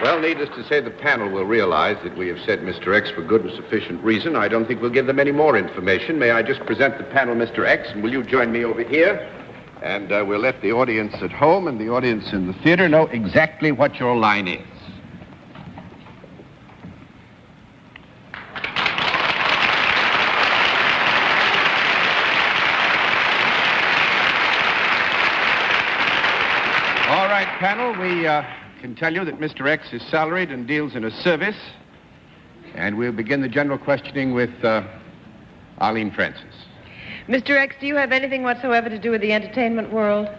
Well, needless to say, the panel will realize that we have said Mr. X for good and sufficient reason. I don't think we'll give them any more information. May I just present the panel, Mr. X, and will you join me over here? And we'll let the audience at home and the audience in the theater know exactly what your line is. All right, panel, we can tell you that Mr. X is salaried and deals in a service. And we'll begin the general questioning with Arlene Francis. Mr. X, do you have anything whatsoever to do with the entertainment world?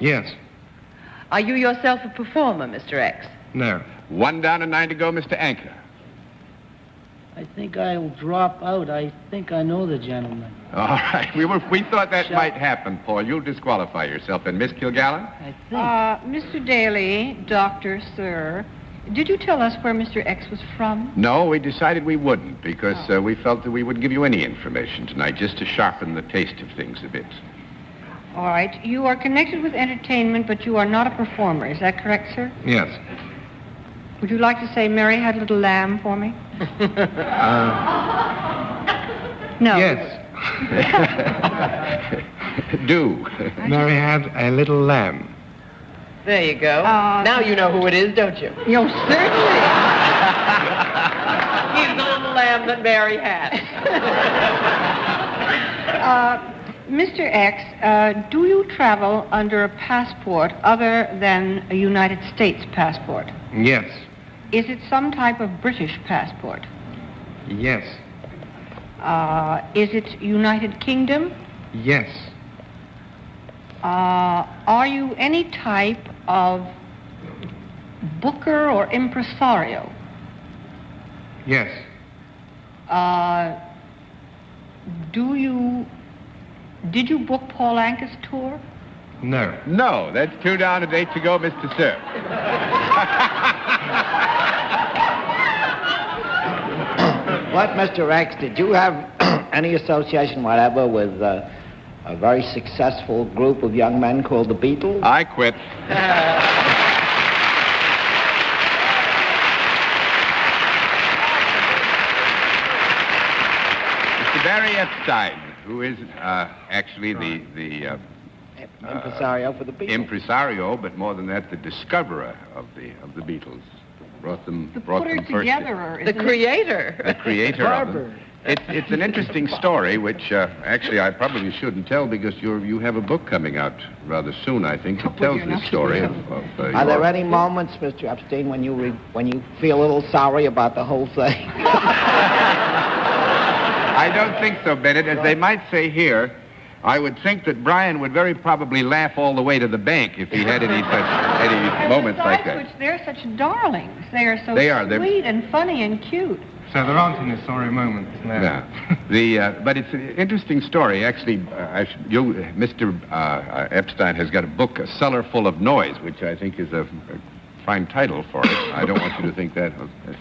Yes. Are you yourself a performer, Mr. X? No. 1 down and 9 to go, Mr. Anker. I think I'll drop out. I think I know the gentleman. All right. We thought that might happen, Paul. You'll disqualify yourself. And Miss Kilgallen? I think. Mr. Daly, doctor, sir, did you tell us where Mr. X was from? No, we decided we wouldn't because we felt that we wouldn't give you any information tonight just to sharpen the taste of things a bit. All right. You are connected with entertainment, but you are not a performer. Is that correct, sir? Yes. Would you like to say Mary Had a Little Lamb for me? No. Yes. Do. Mary had a little lamb. There you go. Now you know who it is, don't you? You certainly. He's the little lamb that Mary had. Mr. X, do you travel under a passport other than a United States passport? Yes. Is it some type of British passport? Yes. Is it United Kingdom? Yes. Are you any type of booker or impresario? Yes. Did you book Paul Anka's tour? No. No, that's 2 down and 8 to go, Mr. Sir. What, Mr. X, did you have any association whatever with a very successful group of young men called the Beatles? I quit. Mr. Barry Epstein, who is actually the impresario for the Beatles. Impresario, but more than that, the discoverer of the Beatles. Brought them first. The creator. The creator of them. It's an interesting story, which actually I probably shouldn't tell because you have a book coming out rather soon, I think, that tells the story of Are there any moments, Mr. Epstein, when you feel a little sorry about the whole thing? I don't think so, Bennett. As they might say here, I would think that Brian would very probably laugh all the way to the bank if he had any moments like that. Which they're such darlings. They are so They're sweet and funny and cute. So there aren't any sorry moments now. No. But it's an interesting story. Actually, Mr. Epstein has got a book, A Cellar Full of Noise, which I think is a fine title for it. I don't want you to think that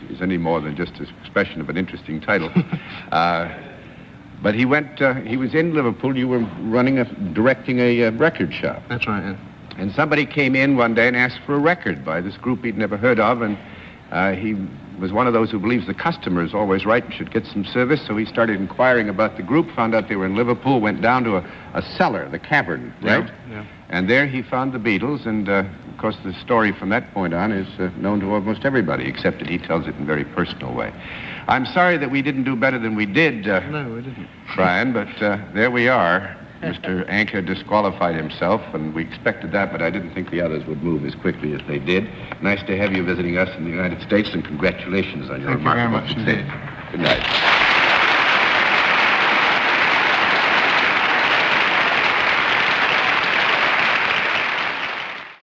is any more than just an expression of an interesting title. But he was in Liverpool. You were directing a record shop. That's right, yeah. And somebody came in one day and asked for a record by this group he'd never heard of, and he was one of those who believes the customer is always right and should get some service, so he started inquiring about the group, found out they were in Liverpool, went down to a cellar, the cavern, right? Yeah. And there he found the Beatles, and of course the story from that point on is known to almost everybody, except that he tells it in a very personal way. I'm sorry that we didn't do better than we did, No, we didn't. Brian, but there we are. Mr. Anker disqualified himself, and we expected that, but I didn't think the others would move as quickly as they did. Nice to have you visiting us in the United States, and congratulations on your remarkable success. Good night.